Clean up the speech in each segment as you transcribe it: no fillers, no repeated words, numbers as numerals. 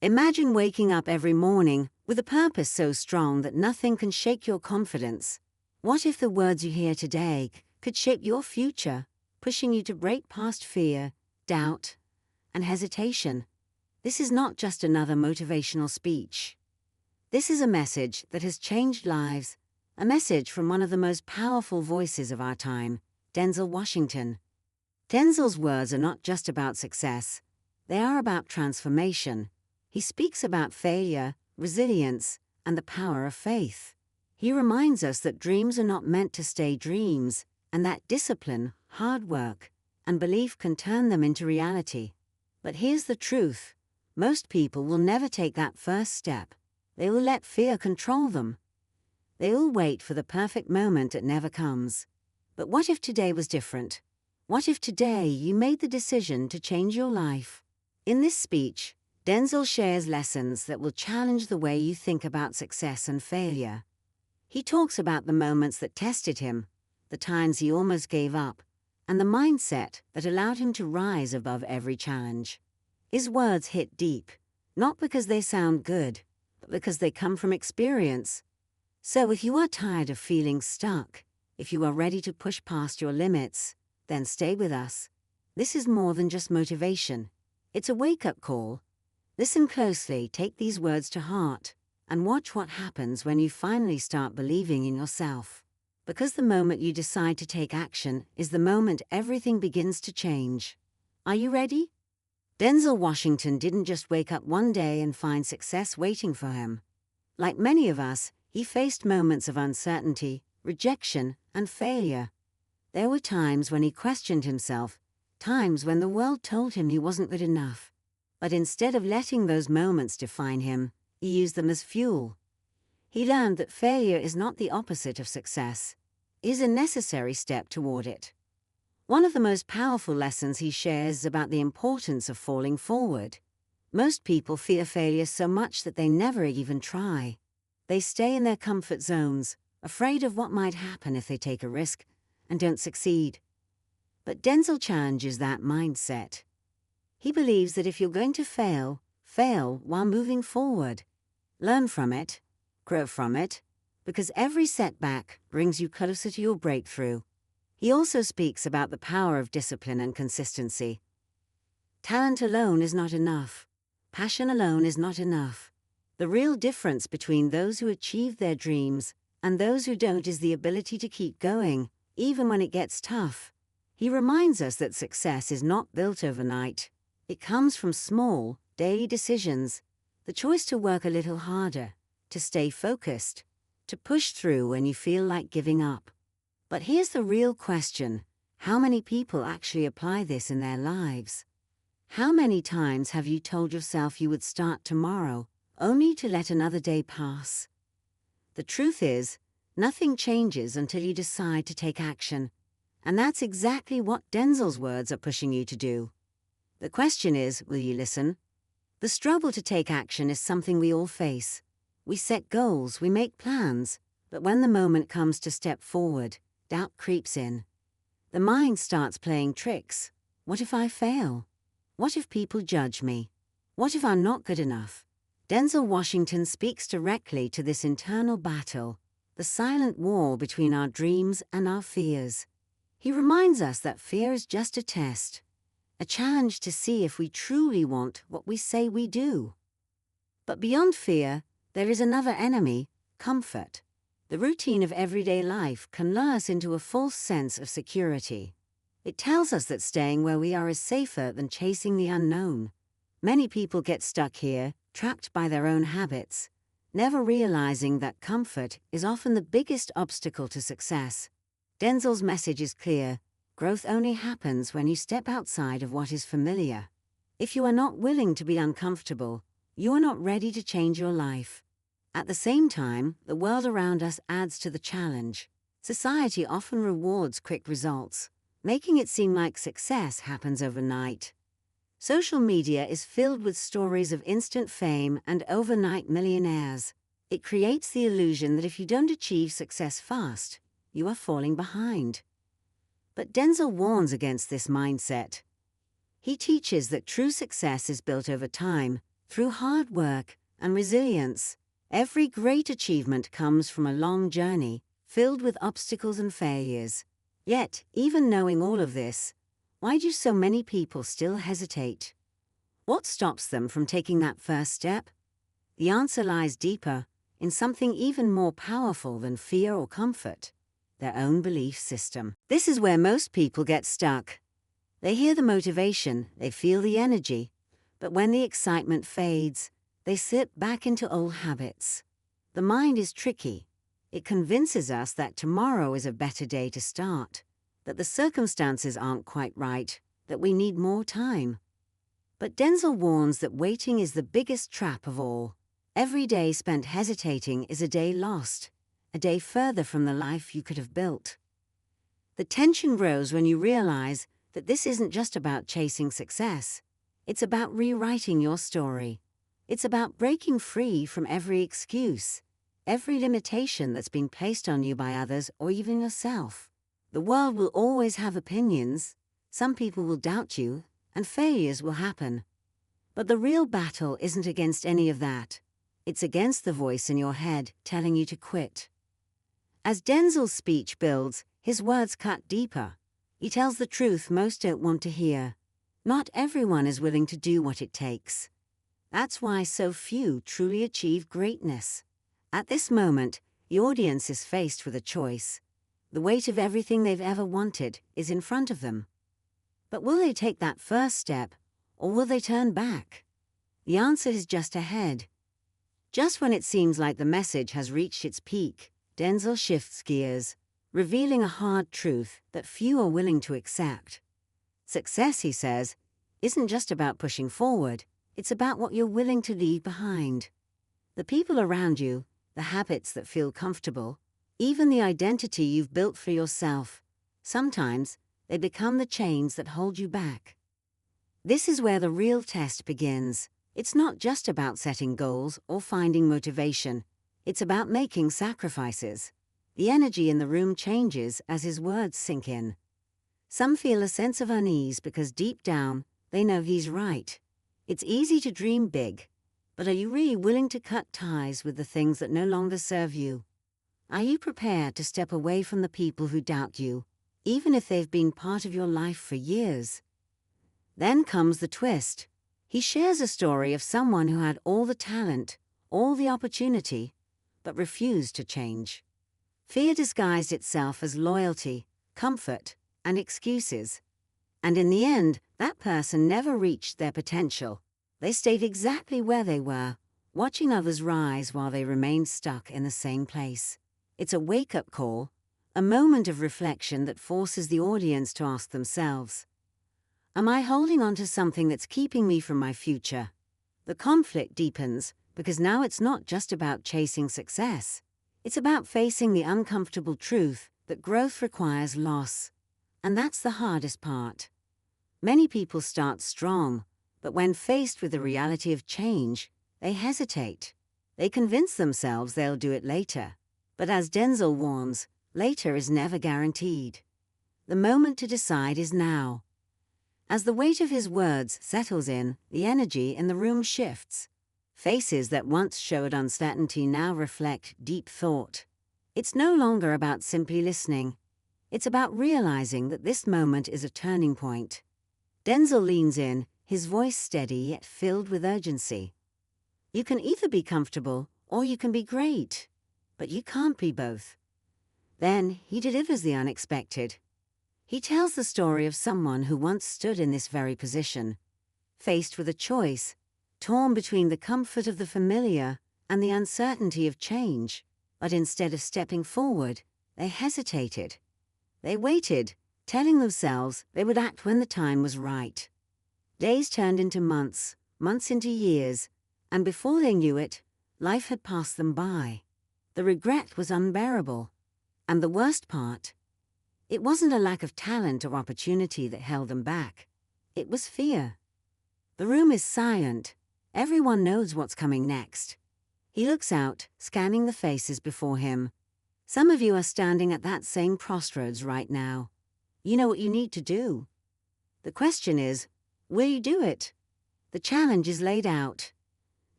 Imagine waking up every morning with a purpose so strong that nothing can shake your confidence. What if the words you hear today could shape your future, pushing you to break past fear, doubt, and hesitation? This is not just another motivational speech. This is a message that has changed lives, a message from one of the most powerful voices of our time, Denzel Washington. Denzel's words are not just about success, they are about transformation. He speaks about failure, resilience, and the power of faith. He reminds us that dreams are not meant to stay dreams, and that discipline, hard work, and belief can turn them into reality. But here's the truth. Most people will never take that first step. They will let fear control them. They will wait for the perfect moment that never comes. But what if today was different? What if today you made the decision to change your life? In this speech, Denzel shares lessons that will challenge the way you think about success and failure. He talks about the moments that tested him, the times he almost gave up, and the mindset that allowed him to rise above every challenge. His words hit deep, not because they sound good, but because they come from experience. So if you are tired of feeling stuck, if you are ready to push past your limits, then stay with us. This is more than just motivation. It's a wake-up call. Listen closely, take these words to heart, and watch what happens when you finally start believing in yourself. Because the moment you decide to take action is the moment everything begins to change. Are you ready? Denzel Washington didn't just wake up one day and find success waiting for him. Like many of us, he faced moments of uncertainty, rejection, and failure. There were times when he questioned himself, times when the world told him he wasn't good enough. But instead of letting those moments define him, he used them as fuel. He learned that failure is not the opposite of success. It is a necessary step toward it. One of the most powerful lessons he shares is about the importance of falling forward. Most people fear failure so much that they never even try. They stay in their comfort zones, afraid of what might happen if they take a risk and don't succeed. But Denzel challenges that mindset. He believes that if you're going to fail, fail while moving forward. Learn from it, grow from it, because every setback brings you closer to your breakthrough. He also speaks about the power of discipline and consistency. Talent alone is not enough. Passion alone is not enough. The real difference between those who achieve their dreams and those who don't is the ability to keep going, even when it gets tough. He reminds us that success is not built overnight. It comes from small, daily decisions, the choice to work a little harder, to stay focused, to push through when you feel like giving up. But here's the real question: how many people actually apply this in their lives? How many times have you told yourself you would start tomorrow, only to let another day pass? The truth is, nothing changes until you decide to take action. And that's exactly what Denzel's words are pushing you to do. The question is, will you listen? The struggle to take action is something we all face. We set goals, we make plans, but when the moment comes to step forward, doubt creeps in. The mind starts playing tricks. What if I fail? What if people judge me? What if I'm not good enough? Denzel Washington speaks directly to this internal battle, the silent war between our dreams and our fears. He reminds us that fear is just a test, a challenge to see if we truly want what we say we do. But beyond fear, there is another enemy: comfort. The routine of everyday life can lure us into a false sense of security. It tells us that staying where we are is safer than chasing the unknown. Many people get stuck here, trapped by their own habits, never realizing that comfort is often the biggest obstacle to success. Denzel's message is clear: growth only happens when you step outside of what is familiar. If you are not willing to be uncomfortable, you are not ready to change your life. At the same time, the world around us adds to the challenge. Society often rewards quick results, making it seem like success happens overnight. Social media is filled with stories of instant fame and overnight millionaires. It creates the illusion that if you don't achieve success fast, you are falling behind. But Denzel warns against this mindset. He teaches that true success is built over time, Through hard work and resilience, every great achievement comes from a long journey filled with obstacles and failures. Yet, even knowing all of this, why do so many people still hesitate? What stops them from taking that first step? The answer lies deeper, in something even more powerful than fear or comfort: their own belief system. This is where most people get stuck. They hear the motivation, they feel the energy, but when the excitement fades, they slip back into old habits. The mind is tricky. It convinces us that tomorrow is a better day to start, that the circumstances aren't quite right, that we need more time. But Denzel warns that waiting is the biggest trap of all. Every day spent hesitating is a day lost, a day further from the life you could have built. The tension grows when you realize that this isn't just about chasing success. It's about rewriting your story. It's about breaking free from every excuse, every limitation that's been placed on you by others or even yourself. The world will always have opinions. Some people will doubt you, and failures will happen. But the real battle isn't against any of that. It's against the voice in your head telling you to quit. As Denzel's speech builds, his words cut deeper. He tells the truth most don't want to hear. Not everyone is willing to do what it takes. That's why so few truly achieve greatness. At this moment, the audience is faced with a choice. The weight of everything they've ever wanted is in front of them. But will they take that first step, or will they turn back? The answer is just ahead. Just when it seems like the message has reached its peak, Denzel shifts gears, revealing a hard truth that few are willing to accept. Success, he says, isn't just about pushing forward, it's about what you're willing to leave behind. The people around you, the habits that feel comfortable, even the identity you've built for yourself, sometimes they become the chains that hold you back. This is where the real test begins. It's not just about setting goals or finding motivation. It's about making sacrifices. The energy in the room changes as his words sink in. Some feel a sense of unease because deep down, they know he's right. It's easy to dream big, but are you really willing to cut ties with the things that no longer serve you? Are you prepared to step away from the people who doubt you, even if they've been part of your life for years? Then comes the twist. He shares a story of someone who had all the talent, all the opportunity, but refused to change. Fear disguised itself as loyalty, comfort, and excuses. And in the end, that person never reached their potential. They stayed exactly where they were, watching others rise while they remained stuck in the same place. It's a wake-up call, a moment of reflection that forces the audience to ask themselves, am I holding on to something that's keeping me from my future? The conflict deepens because now it's not just about chasing success. It's about facing the uncomfortable truth that growth requires loss. And that's the hardest part. Many people start strong, but when faced with the reality of change, they hesitate. They convince themselves they'll do it later. But as Denzel warns, later is never guaranteed. The moment to decide is now. As the weight of his words settles in, the energy in the room shifts. Faces that once showed uncertainty now reflect deep thought. It's no longer about simply listening. It's about realizing that this moment is a turning point. Denzel leans in, his voice steady yet filled with urgency. You can either be comfortable or you can be great, but you can't be both. Then he delivers the unexpected. He tells the story of someone who once stood in this very position, faced with a choice, torn between the comfort of the familiar and the uncertainty of change. But instead of stepping forward, they hesitated. They waited, telling themselves they would act when the time was right. Days turned into months, months into years, and before they knew it, life had passed them by. The regret was unbearable. And the worst part, it wasn't a lack of talent or opportunity that held them back. It was fear. The room is silent. Everyone knows what's coming next. He looks out, scanning the faces before him. Some of you are standing at that same crossroads right now. You know what you need to do. The question is, will you do it? The challenge is laid out.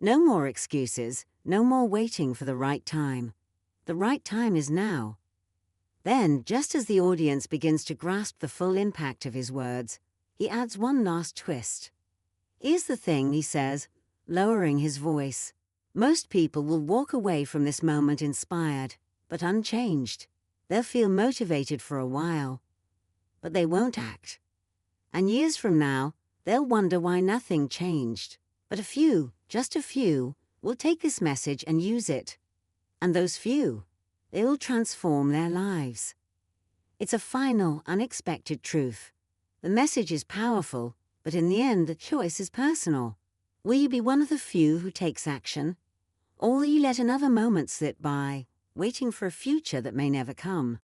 No more excuses, no more waiting for the right time. The right time is now. Then, just as the audience begins to grasp the full impact of his words, he adds one last twist. Here's the thing, he says, lowering his voice. Most people will walk away from this moment inspired, but unchanged. They'll feel motivated for a while, but they won't act. And years from now, they'll wonder why nothing changed. But a few, just a few, will take this message and use it. And those few, they will transform their lives. It's a final, unexpected truth. The message is powerful, but in the end, the choice is personal. Will you be one of the few who takes action? Or will you let another moment slip by, waiting for a future that may never come?